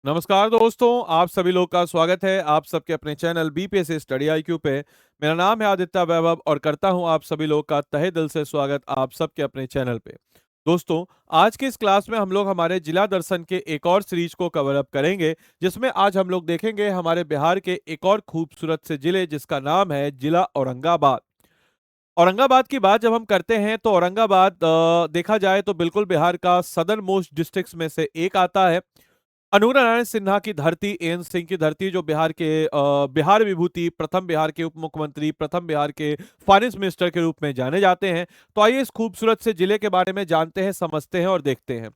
नमस्कार दोस्तों, आप सभी लोग का स्वागत है आप सबके अपने चैनल बीपीएससी स्टडी आईक्यू पे। मेरा नाम है आदित्य वैभव और करता हूं आप सभी लोग का तहे दिल से स्वागत आप सबके अपने चैनल पे। दोस्तों, आज की इस क्लास में हम लोग हमारे जिला दर्शन के एक और सीरीज को कवर अप करेंगे, जिसमें आज हम लोग देखेंगे हमारे बिहार के एक और खूबसूरत से जिले, जिसका नाम है जिला औरंगाबाद। औरंगाबाद की बात जब हम करते हैं तो औरंगाबाद देखा जाए तो बिल्कुल बिहार का सदर्न मोस्ट डिस्ट्रिक्ट्स में से एक आता है। अनुग्रह नारायण सिन्हा की धरती, एन सिंह की धरती, जो बिहार के बिहार विभूति, प्रथम बिहार के उप मुख्यमंत्री, प्रथम बिहार के फाइनेंस मिनिस्टर के रूप में जाने जाते हैं। तो आइए इस खूबसूरत से जिले के बारे में जानते हैं, समझते हैं और देखते हैं।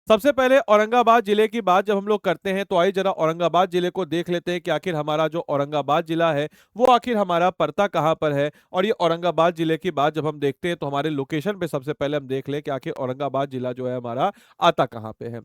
सबसे पहले औरंगाबाद जिले की बात जब हम लोग करते हैं तो आइए जरा औरंगाबाद जिले को देख लेते हैं कि आखिर हमारा जो औरंगाबाद जिला है वो आखिर हमारा पड़ता कहाँ पर है। और ये औरंगाबाद जिले की बात जब हम देखते हैं तो हमारे लोकेशन पे सबसे पहले हम देख लें कि आखिर औरंगाबाद जिला जो है हमारा आता कहाँ पे है।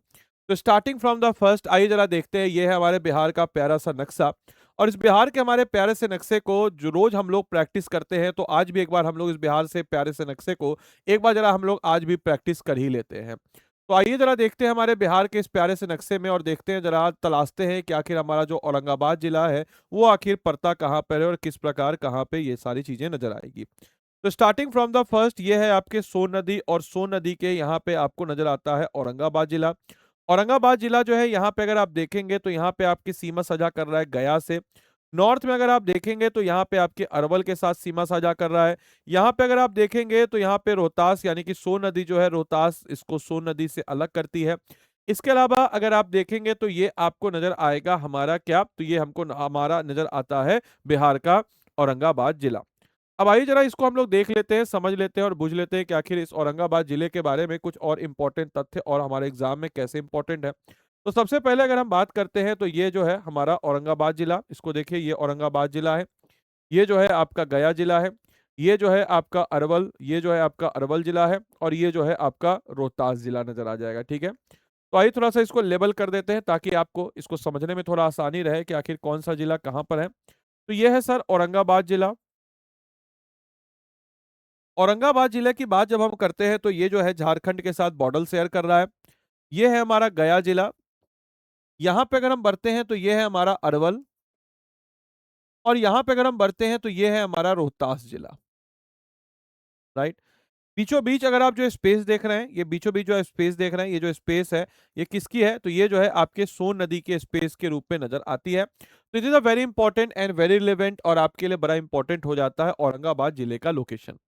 तो स्टार्टिंग फ्रॉम द फर्स्ट, आइए जरा देखते हैं, ये है हमारे बिहार का प्यारा सा नक्शा। और इस बिहार के हमारे प्यारे से नक्शे को जो रोज हम लोग प्रैक्टिस करते हैं, तो आज भी एक बार हम लोग इस बिहार से प्यारे से नक्शे को एक बार जरा हम लोग आज भी प्रैक्टिस कर ही लेते हैं। तो आइए जरा देखते हैं हमारे बिहार के इस प्यारे से नक्शे में और देखते हैं, जरा तलाशते हैं कि आखिर हमारा जो औरंगाबाद जिला है वो आखिर पड़ता कहाँ पर है और किस प्रकार कहाँ पे ये सारी चीजें नजर आएगी। तो स्टार्टिंग फ्रॉम द फर्स्ट, ये है आपके सोन नदी और सोन नदी के यहाँ पे आपको नजर आता है औरंगाबाद जिला। औरंगाबाद जिला जो है यहाँ पे अगर आप देखेंगे तो यहाँ पे आपकी सीमा साझा कर रहा है गया से। नॉर्थ में अगर आप देखेंगे तो यहाँ पे आपके अरवल के साथ सीमा साझा कर रहा है। यहाँ पे अगर आप देखेंगे तो यहाँ पे रोहतास यानी कि सोन नदी जो है, रोहतास इसको सोन नदी से अलग करती है। इसके अलावा अगर आप देखेंगे तो ये आपको नजर आएगा हमारा क्या, तो ये हमको हमारा नजर आता है बिहार का औरंगाबाद जिला। अब आइए जरा इसको हम लोग देख लेते हैं, समझ लेते हैं और बुझ लेते हैं कि आखिर इस औरंगाबाद जिले के बारे में कुछ और इंपॉर्टेंट तथ्य और हमारे एग्जाम में कैसे इंपॉर्टेंट है। तो सबसे पहले अगर हम बात करते हैं तो ये जो है हमारा औरंगाबाद जिला, इसको देखिए, ये औरंगाबाद जिला है। ये जो है आपका गया जिला है। ये जो है आपका अरवल, ये जो है आपका अरवल जिला है। और ये जो है आपका रोहतास जिला नजर आ जाएगा। ठीक है, तो आइए थोड़ा सा इसको लेबल कर देते हैं ताकि आपको इसको समझने में थोड़ा आसानी रहे कि आखिर कौन सा जिला कहाँ पर है। तो ये है सर औरंगाबाद जिला। औरंगाबाद जिले की बात जब हम करते हैं तो ये जो है झारखंड के साथ बॉर्डर शेयर कर रहा है। ये है हमारा गया जिला। यहाँ पे अगर हम बढ़ते हैं तो ये है हमारा अरवल। और यहाँ पे अगर हम बढ़ते हैं तो ये है हमारा रोहतास जिला। राइट, बीचों बीच अगर आप जो स्पेस देख रहे हैं, ये बीचों बीच जो स्पेस देख रहे हैं, ये जो स्पेस है ये किसकी है, तो ये जो है आपके सोन नदी के स्पेस के रूप में नजर आती है। तो it is a very important and very relevant और आपके लिए बड़ा इंपॉर्टेंट हो जाता है औरंगाबाद जिले का लोकेशन।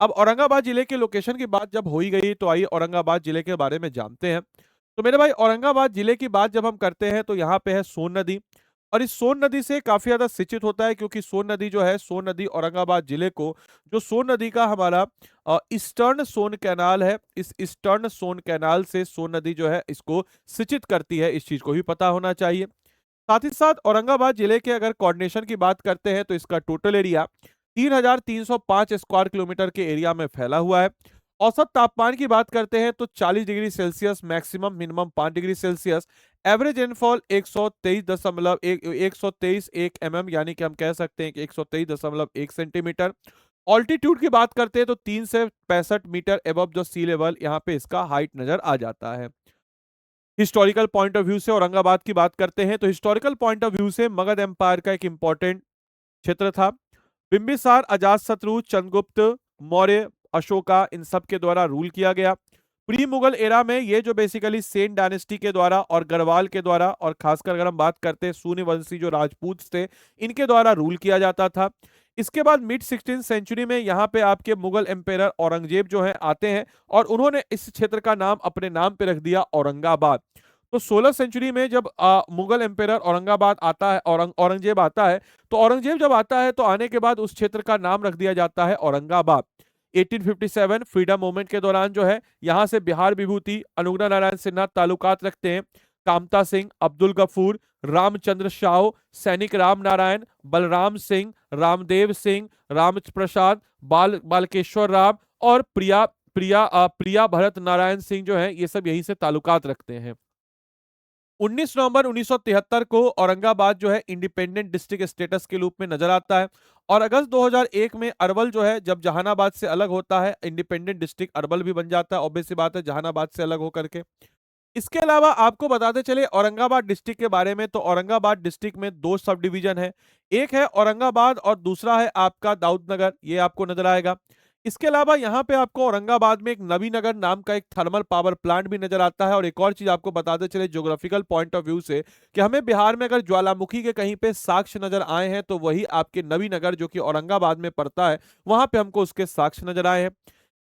अब औरंगाबाद जिले के लोकेशन की बात जब हो ही गई तो आइए औरंगाबाद जिले के बारे में जानते हैं। तो मेरे भाई, औरंगाबाद जिले की बात जब हम करते हैं तो यहाँ पे है सोन नदी। और इस सोन नदी से काफी ज्यादा सिंचित होता है, क्योंकि सोन नदी जो है, सोन नदी औरंगाबाद जिले को, जो सोन नदी का हमारा ईस्टर्न सोन कैनाल है, इस ईस्टर्न सोन कैनाल से सोन नदी जो है इसको सिंचित करती है। इस चीज को भी पता होना चाहिए। साथ ही साथ औरंगाबाद जिले के अगर कोऑर्डिनेशन की बात करते हैं तो इसका टोटल एरिया 3,305 स्क्वायर किलोमीटर के एरिया में फैला हुआ है। औसत तापमान की बात करते हैं तो 40 degree Celsius, maximum minimum 5 degree Celsius. Average rainfall 123 mm, यानी कि हम कह सकते हैं कि 123.1 सेंटीमीटर। ऑल्टीट्यूड की बात करते हैं तो 3 से 65 metre above the sea level यहाँ पे इसका हाइट नजर आ जाता है। हिस्टोरिकल पॉइंट ऑफ व्यू से औरंगाबाद की बात करते हैं तो हिस्टोरिकल पॉइंट ऑफ व्यू से मगध एम्पायर का एक इंपॉर्टेंट क्षेत्र था। बिंबिसार, अजातशत्रु, चंद्रगुप्त मौर्य, अशोका, इन सब के द्वारा रूल किया गया। प्री मुगल एरा में ये जो बेसिकली सेन डायनेस्टी के द्वारा और गढ़वाल के द्वारा, और खासकर अगर हम बात करते हैं सूर्यवंशी जो राजपूत थे, इनके द्वारा रूल किया जाता था। इसके बाद मिड 16th सेंचुरी में यहाँ पे आपके मुगल एम्पेयर औरंगजेब जो है आते हैं और उन्होंने इस क्षेत्र का नाम अपने नाम पे रख दिया औरंगाबाद। तो 16 सेंचुरी में जब मुगल एम्पेयर औरंगाबाद आता है, औरंगजेब आता है, तो औरंगजेब जब आता है तो आने के बाद उस क्षेत्र का नाम रख दिया जाता है औरंगाबाद। 1857 फ्रीडम मूवमेंट के दौरान जो है यहाँ से बिहार विभूति अनुग्रह नारायण सिन्हा ताल्लुकात रखते हैं। कामता सिंह, अब्दुल गफूर, रामचंद्र शाह, सैनिक राम नारायण, बलराम सिंह, रामदेव सिंह, राम प्रसाद, बालकेश्वर राव और प्रिया भरत नारायण सिंह जो है, ये सब यहीं से ताल्लुकात रखते हैं। 19 नवंबर 1973 को औरंगाबाद जो है इंडिपेंडेंट डिस्ट्रिक्ट स्टेटस के रूप में नजर आता है। और अगस्त 2001 में अरवल जो है जब जहानाबाद से अलग होता है, इंडिपेंडेंट डिस्ट्रिक्ट अरवल भी बन जाता है। ऑब्वियस सी बात है, जहानाबाद से अलग होकर के। इसके अलावा आपको बताते चले औरंगाबाद डिस्ट्रिक्ट के बारे में, तो औरंगाबाद डिस्ट्रिक्ट में दो सब डिवीजन है। एक है औरंगाबाद और दूसरा है आपका दाऊदनगर, ये आपको नजर आएगा। इसके अलावा यहाँ पे आपको औरंगाबाद में एक नवीनगर नाम का एक थर्मल पावर प्लांट भी नजर आता है। और एक और चीज आपको बताते चले ज्योग्राफिकल पॉइंट ऑफ व्यू से, कि हमें बिहार में अगर ज्वालामुखी के कहीं पे साक्ष्य नजर आए हैं तो वही आपके नवीनगर जो कि औरंगाबाद में पड़ता है, वहां पे हमको उसके साक्ष्य नजर आए हैं।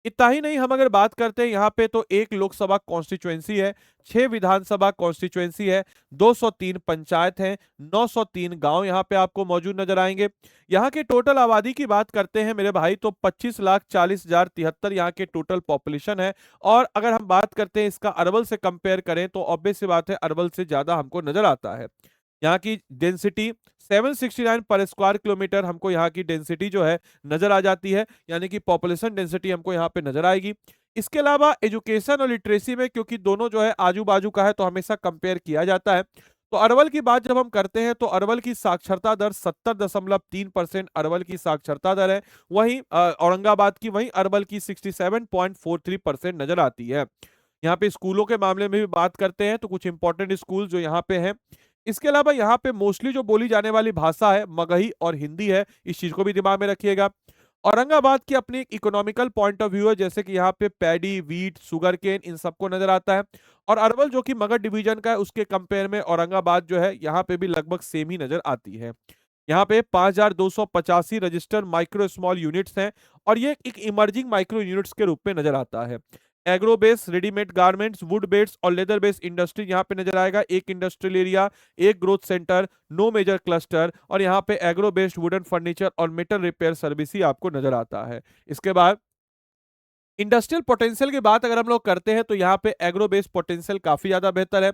इतना ही नहीं, हम अगर बात करते हैं यहाँ पे, तो एक लोकसभा कॉन्स्टिट्यूएंसी है, 6 विधानसभा कॉन्स्टिट्यूएंसी है, 203 पंचायत है, 903 गांव यहाँ पे आपको मौजूद नजर आएंगे। यहाँ के टोटल आबादी की बात करते हैं मेरे भाई, तो 25,40,073 यहाँ के टोटल पॉपुलेशन है। और अगर हम बात करते हैं इसका अरवल से कंपेयर करें, तो ऑब्वियस सी बात है अरवल से ज्यादा हमको नजर आता है। यहाँ की डेंसिटी 769 पर स्क्वायर किलोमीटर हमको यहाँ की डेंसिटी जो है नजर आ जाती है, यानी कि पॉपुलेशन डेंसिटी हमको यहाँ पे नजर आएगी। इसके अलावा एजुकेशन और लिटरेसी में, क्योंकि दोनों जो है आजू बाजू का है, तो हमेशा कंपेयर किया जाता है। तो अरवल की बात जब हम करते हैं, तो अरवल की साक्षरता दर 70.3% अरवल की साक्षरता दर है। वहीं औरंगाबाद की, वहीं अरवल की 67.43% नजर आती है। यहाँ पे स्कूलों के मामले में भी बात करते हैं, तो कुछ इंपॉर्टेंट स्कूल जो यहाँ पे हैं। इसके अलावा यहाँ पे मोस्टली जो बोली जाने वाली भाषा है मगही और हिंदी है, इस चीज को भी दिमाग में रखिएगा। औरंगाबाद की अपनी इकोनॉमिकल पॉइंट ऑफ व्यू है, जैसे कि यहाँ पे पैडी, वीट, शुगर केन, इन सबको नजर आता है। और अरवल जो कि मगध डिवीजन का है, उसके कंपेयर में औरंगाबाद जो है यहाँ पे भी लगभग सेम ही नजर आती है। यहाँ पे 5,285 रजिस्टर्ड माइक्रो स्मॉल यूनिट्स हैं, और ये एक इमर्जिंग माइक्रो यूनिट्स के रूप में नजर आता है। Agro base, readymade garments, wood based और लेदर बेस्ड इंडस्ट्री यहाँ पे नजर आएगा। एक इंडस्ट्रियल एरिया, एक growth centre, no major cluster, और यहाँ पे एग्रो बेस्ड वुडन फर्नीचर और मेटल रिपेयर सर्विस ही आपको नजर आता है। इसके बाद इंडस्ट्रियल पोटेंशियल की बात अगर हम लोग करते हैं, तो यहाँ पे एग्रो बेस्ड पोटेंशियल काफी ज्यादा बेहतर है।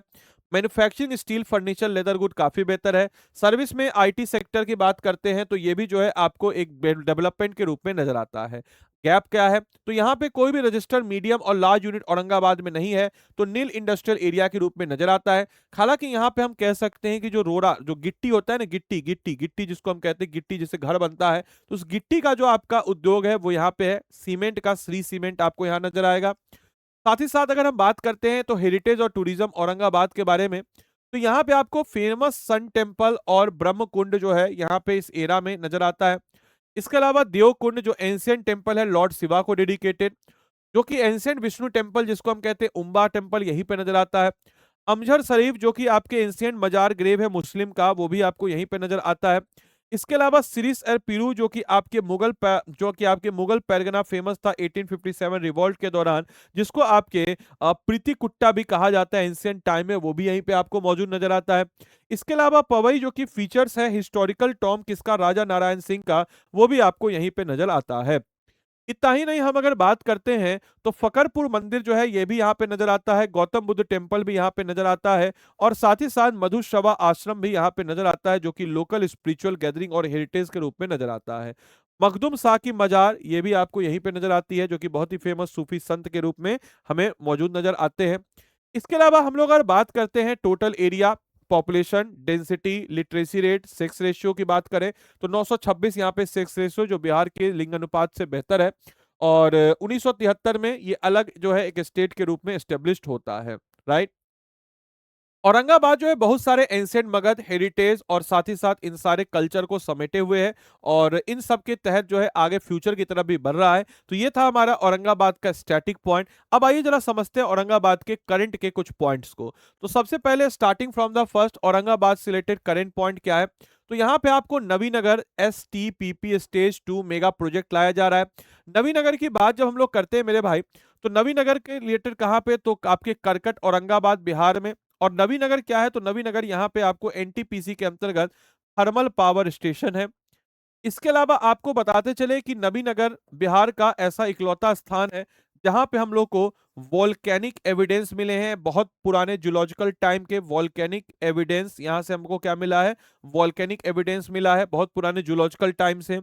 Manufacturing, steel, furniture, leather good काफी बेहतर है। सर्विस में आईटी सेक्टर की बात करते हैं, तो ये भी जो है आपको एक डेवलपमेंट के रूप में नजर आता है। गैप क्या है, तो यहाँ पे कोई भी रजिस्टर्ड मीडियम और लार्ज यूनिट औरंगाबाद में नहीं है, तो नील इंडस्ट्रियल एरिया के रूप में नजर आता है। हालांकि यहाँ पे हम कह सकते हैं कि जो रोड़ा, जो गिट्टी होता है ना, गिट्टी गिट्टी गिट्टी जिसको हम कहते हैं, गिट्टी जिससे घर बनता है, तो उस गिट्टी का जो आपका उद्योग है वो यहाँ पे है। सीमेंट का श्री सीमेंट आपको यहाँ नजर आएगा। साथ ही साथ अगर हम बात करते हैं तो हेरिटेज और टूरिज्म औरंगाबाद के बारे में, तो यहाँ पे आपको फेमस सन टेम्पल और ब्रह्म कुंड जो है यहाँ पे इस एरा में नजर आता है। इसके अलावा देव कुंड जो एंशियंट टेम्पल है लॉर्ड शिवा को डेडिकेटेड, जो कि एंशियंट विष्णु टेम्पल जिसको हम कहते हैं उम्बा टेम्पल, यहीं पे नजर आता है। अमजर शरीफ जो कि आपके एंशियंट मजार ग्रेव है मुस्लिम का, वो भी आपको यहीं पे नजर आता है। इसके अलावा सिरिस एर पीरू जो कि आपके मुगल पैरगना फेमस था 1857 रिवॉल्ट के दौरान, जिसको आपके प्रीति कुट्टा भी कहा जाता है एंशियंट टाइम में, वो भी यहीं पे आपको मौजूद नजर आता है। इसके अलावा पवई जो कि फीचर्स है हिस्टोरिकल टॉम किसका, राजा नारायण सिंह का, वो भी आपको यहीं पे नजर आता है। इतना ही नहीं, हम अगर बात करते हैं तो फकरपुर मंदिर जो है ये भी यहाँ पे नजर आता है, गौतम बुद्ध टेम्पल भी यहाँ पे नजर आता है, और साथ ही साथ मधुश्रवा आश्रम भी यहाँ पे नजर आता है, जो कि लोकल स्पिरिचुअल गैदरिंग और हेरिटेज के रूप में नजर आता है। मखदुम शाह की मजार ये भी आपको यहीं पे नजर आती है, जो कि बहुत ही फेमस सूफी संत के रूप में हमें मौजूद नजर आते हैं। इसके अलावा हम लोग अगर बात करते हैं total area, population, density, literacy rate, sex ratio की बात करें, तो 926 यहाँ पे सेक्स रेशियो, जो बिहार के लिंग अनुपात से बेहतर है। और 1973 में ये अलग जो है एक स्टेट के रूप में एस्टेब्लिश्ड होता है, राइट। औरंगाबाद जो है बहुत सारे एंशिएंट मगध हेरिटेज और साथ ही साथ इन सारे कल्चर को समेटे हुए है, और इन सब के तहत जो है आगे फ्यूचर की तरफ भी बढ़ रहा है। तो ये था हमारा औरंगाबाद का स्टैटिक पॉइंट। अब आइए जरा समझते हैं औरंगाबाद के करंट के कुछ पॉइंट्स को। तो सबसे पहले starting from the first, Aurangabad से रिलेटेड करंट पॉइंट क्या है, तो यहाँ पे आपको Navinagar STPP stage 2 mega project लाया जा रहा है। नवीनगर की बात जब हम लोग करते हैं मेरे भाई, तो नवीनगर के रिलेटेड कहाँ पे, तो आपके करकट औरंगाबाद बिहार में। और नवीनगर क्या है, तो नवीनगर यहाँ पे आपको NTPC के अंतर्गत थर्मल पावर स्टेशन है। इसके अलावा आपको बताते चले कि नवीनगर बिहार का ऐसा इकलौता स्थान है जहां पे हम लोग को वॉल्केनिक एविडेंस मिले हैं, बहुत पुराने जूलॉजिकल टाइम के वॉल्केनिक एविडेंस। यहां से हमको क्या मिला है, वॉल्केनिक एविडेंस मिला है बहुत पुराने जूलॉजिकल टाइम से।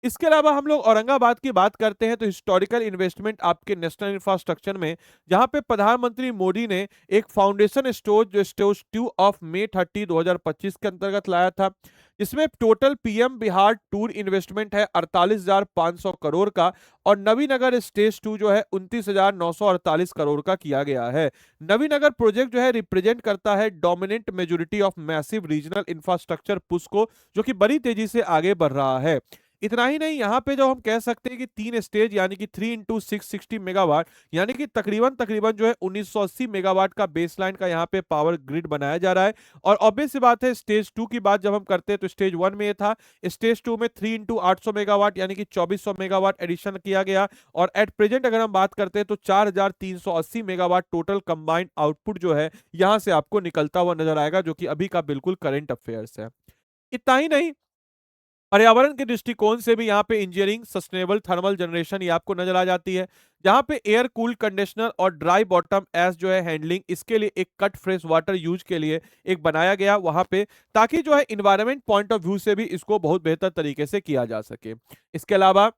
इसके अलावा हम लोग औरंगाबाद की बात करते हैं तो हिस्टोरिकल इन्वेस्टमेंट आपके नेशनल इंफ्रास्ट्रक्चर में, जहां पे प्रधानमंत्री मोदी ने एक फाउंडेशन स्टोर जो स्टेज 2 ऑफ मई 2025 के अंतर्गत लाया था, इसमें total PM Bihar tour investment है 48,500 करोड़ का, और नवीनगर स्टेज 2 जो है 29,948 करोड़ का किया गया है। नवीनगर प्रोजेक्ट जो है रिप्रेजेंट करता है dominant majority of massive regional infrastructure push को, जो कि बड़ी तेजी से आगे बढ़ रहा है। इतना ही नहीं, यहाँ पे जो हम कह सकते हैं कि 3 स्टेज यानी कि 3 × 660 मेगावाट, यानी कि तकरीबन तकरीबन जो है 1980 मेगावाट का बेसलाइन का यहाँ पे पावर ग्रिड बनाया जा रहा है। और ऑब्वियस सी बात है, स्टेज 2 की बात जब हम करते हैं तो स्टेज 1 में ये था, स्टेज 2 में 3 × 800 मेगावाट यानी कि 2400 मेगावाट एडिशन किया गया। और एट प्रेजेंट अगर हम बात करते हैं तो 4380 मेगावाट टोटल कंबाइंड आउटपुट जो है यहाँ से आपको निकलता हुआ नजर आएगा, जो कि अभी का बिल्कुल करंट अफेयर्स है। इतना ही नहीं, पर्यावरण के दृष्टिकोण से भी यहाँ पे इंजीनियरिंग सस्टेनेबल थर्मल जनरेशन ये आपको नजर आ जाती है, जहाँ पे एयर कूल कंडीशनर और ड्राई बॉटम एस जो है हैंडलिंग, इसके लिए एक कट फ्रेश वाटर यूज के लिए एक बनाया गया वहां पे, ताकि जो है इन्वायरमेंट पॉइंट ऑफ व्यू से भी इसको बहुत बेहतर तरीके से किया जा सके। इसके अलावा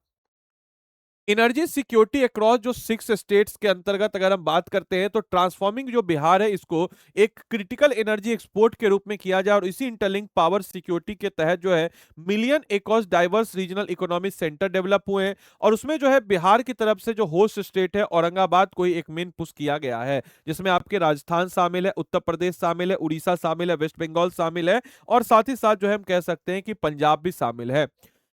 एनर्जी सिक्योरिटी अक्रॉस जो 6 स्टेट्स के अंतर्गत अगर हम बात करते हैं तो ट्रांसफॉर्मिंग जो बिहार है इसको एक क्रिटिकल एनर्जी एक्सपोर्ट के रूप में किया जाए, और इसी इंटरलिंक पावर सिक्योरिटी के तहत जो है million across diverse regional economic centre develop हुए हैं, और उसमें जो है बिहार की तरफ से जो होस्ट स्टेट है औरंगाबाद को ही एक मेन पुश किया गया है, जिसमें आपके राजस्थान शामिल है, उत्तर प्रदेश शामिल है, उड़ीसा शामिल है, वेस्ट बंगाल शामिल है, और साथ ही साथ जो है हम कह सकते हैं कि पंजाब भी शामिल है।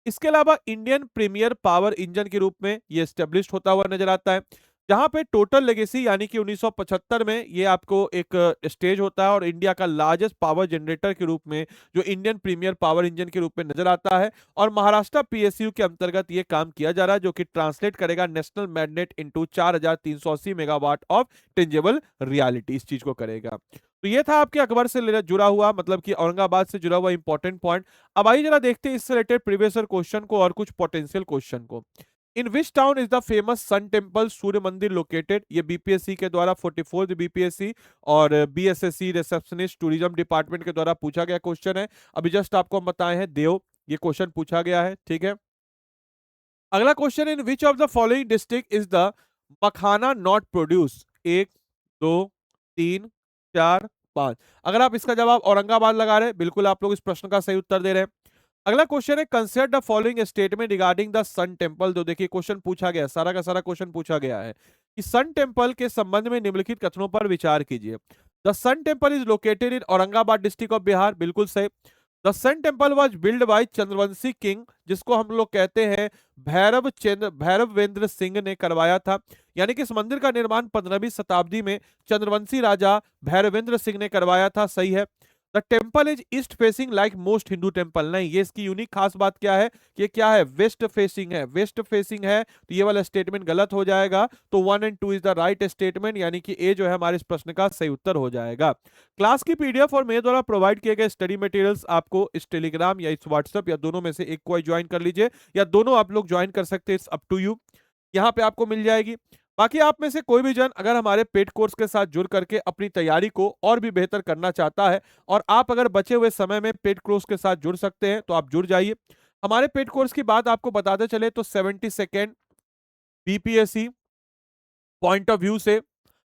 इसके अलावा इंडियन प्रीमियर पावर इंजन के रूप में ये स्टेब्लिश होता हुआ नजर आता है, जहां पे टोटल लेगेसी यानी कि 1975 में ये आपको एक स्टेज होता है, और इंडिया का लार्जेस्ट पावर जनरेटर के रूप में जो इंडियन प्रीमियर पावर इंजन के रूप में नजर आता है, और महाराष्ट्र पीएसयू के अंतर्गत ये काम किया जा रहा है, जो कि ट्रांसलेट करेगा national magnet into 4380 megawatt of tangible reality, इस चीज को करेगा। तो ये था आपके अकबर से जुड़ा हुआ, मतलब कि औरंगाबाद से जुड़ा हुआ इंपॉर्टेंट पॉइंट। अब आइए जरा देखते हैं इससे रिलेटेड प्रीवियस ईयर क्वेश्चन को और कुछ पोटेंशियल क्वेश्चन को। In which town is the famous sun temple सूर्य मंदिर लोकेटेड? ये बीपीएससी के द्वारा 44th बीपीएससी और बीएसएससी रिसेप्शनिस्ट टूरिज्म डिपार्टमेंट के द्वारा पूछा गया क्वेश्चन है। अभी जस्ट आपको हम बताए हैं देव, ये क्वेश्चन पूछा गया है, ठीक है। अगला question, in which of the following district is the makhana not produce? 1 2 3 4 5। अगर आप इसका जवाब औरंगाबाद लगा रहे हैं, बिल्कुल आप लोग इस प्रश्न का सही उत्तर दे रहे हैं। अगला क्वेश्चन है, consider the following statement regarding the sun temple. तो देखिए क्वेश्चन पूछा गया है, सारा का सारा क्वेश्चन पूछा गया है कि सन टेम्पल के संबंध में निम्नलिखित कथनों पर विचार कीजिए। The sun temple is located in Aurangabad district of Bihar, बिल्कुल सही। The sun temple was build by Chandravanshi king, जिसको हम लोग कहते हैं भैरवेंद्र सिंह ने करवाया था, यानी कि इस मंदिर का निर्माण 15वीं शताब्दी में चंद्रवंशी राजा भैरवेंद्र सिंह ने करवाया था, सही है। The temple is east facing like most Hindu temple, नहीं, ये इसकी यूनिक खास बात क्या है कि क्या है, वेस्ट फेसिंग है, वेस्ट फेसिंग है, तो ये वाला स्टेटमेंट गलत हो जाएगा। तो 1 और 2 इज द राइट स्टेटमेंट, यानी कि ए जो है हमारे इस प्रश्न का सही उत्तर हो जाएगा। क्लास की पीडीएफ और मेरे द्वारा प्रोवाइड किए गए स्टडी मटेरियल्स आपको इस टेलीग्राम या इस व्हाट्सएप या दोनों में से एक को ज्वाइन कर लीजिए, या दोनों आप लोग ज्वाइन कर सकते हैं, इट्स अप टू यू, यहाँ पे आपको मिल जाएगी। बाकी आप में से कोई भी जन अगर हमारे पेड कोर्स के साथ जुड़ करके अपनी तैयारी को और भी बेहतर करना चाहता है, और आप अगर बचे हुए समय में पेड कोर्स के साथ जुड़ सकते हैं, तो आप जुड़ जाइए। हमारे पेड कोर्स की बात आपको बताते चले तो 72nd BPSC point of view से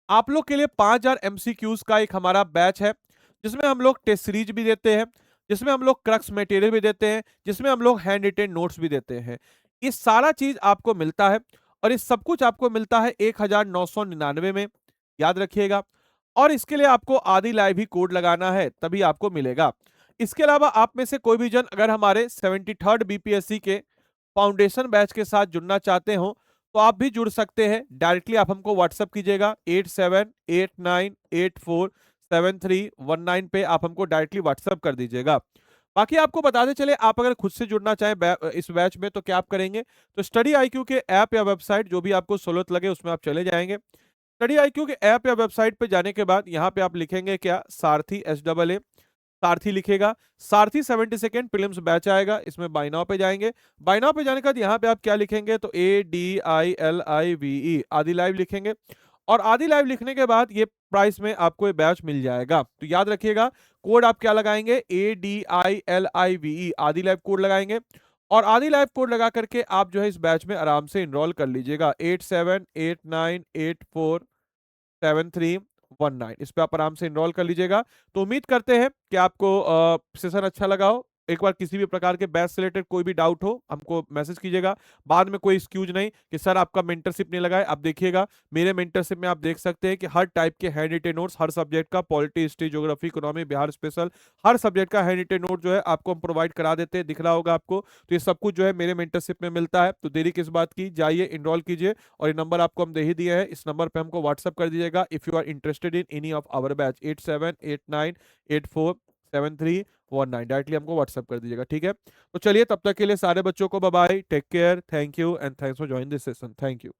आप लोग के लिए 5000 एमसीक्यूज का एक हमारा बैच है, जिसमें हम लोग टेस्ट सीरीज भी देते हैं, जिसमें हम लोग क्रक्स मटेरियल भी देते हैं, जिसमें हम लोग हैंड रिटेन नोट्स भी देते हैं। ये सारा चीज आपको मिलता है, और ये सब कुछ आपको मिलता है 1999 में, याद रखिएगा। और इसके लिए आपको आदि लाइव ही कोड लगाना है, तभी आपको मिलेगा। इसके अलावा आप में से कोई भी जन अगर हमारे 73rd बीपीएससी के फाउंडेशन बैच के साथ जुड़ना चाहते हो, तो आप भी जुड़ सकते हैं। डायरेक्टली आप हमको व्हाट्सअप कीजिएगा 8789847319 पे, आप हमको डायरेक्टली व्हाट्सअप कर दीजिएगा। बाकी आपको बताते चले, आप अगर खुद से जुड़ना चाहें इस बैच में, तो क्या आप करेंगे, तो स्टडी आईक्यू के ऐप या वेबसाइट जो भी आपको सहूलत लगे उसमें आप चले जाएंगे। स्टडी आईक्यू के ऐप या वेबसाइट पे जाने के बाद यहाँ पे आप लिखेंगे क्या, सारथी SAA सारथी लिखेगा, सारथी 72nd प्रीलिम्स बैच आएगा, इसमें बाय नाउ पे जाएंगे। बाय नाउ पे जाने के बाद यहाँ पे आप क्या लिखेंगे, तो ADILIVE आदि लाइव लिखेंगे, और आदि लाइव लिखने के बाद ये प्राइस में आपको ये बैच मिल जाएगा। तो याद रखिएगा, कोड आप क्या लगाएंगे, ADILIVE आदि लाइव कोड लगाएंगे, और आदि लाइव कोड लगा करके आप जो है इस बैच में आराम से इनरोल कर लीजिएगा। 8789847319 इस पे आप आराम से इनरोल कर लीजिएगा। तो उम्मीद करते हैं कि आपको सेशन अच्छा लगा हो। एक बार किसी भी प्रकार के बैच से रिलेटेड कोई भी डाउट हो हमको मैसेज कीजिएगा। बाद में कोई एक्सक्यूज नहीं कि सर आपका मेंटरशिप नहीं लगा है। आप देखिएगा मेरे मेंटरशिप में आप देख सकते हैं कि हर टाइप के हैंड रिटेन नोट्स, हर सब्जेक्ट का, polity, history, geography, economy, Bihar special, हर सब्जेक्ट का हैंड रिटेन नोट जो है आपको हम प्रोवाइड करा देते हैं। दिख रहा होगा आपको। तो ये सब कुछ जो है मेरे मेंटरशिप में मिलता है। तो देरी किस बात की, जाइए इनरोल कीजिए। और ये नंबर आपको हम दे ही दिए हैं, इस नंबर पे हमको व्हाट्सअप कर दीजिएगा if you are interested in any of our batch. 8789847319 directly हमको व्हाट्सअप कर दीजिएगा, ठीक है। तो चलिए तब तक के लिए सारे बच्चों को bye bye, take care, thank you and thanks for join this session, thank you.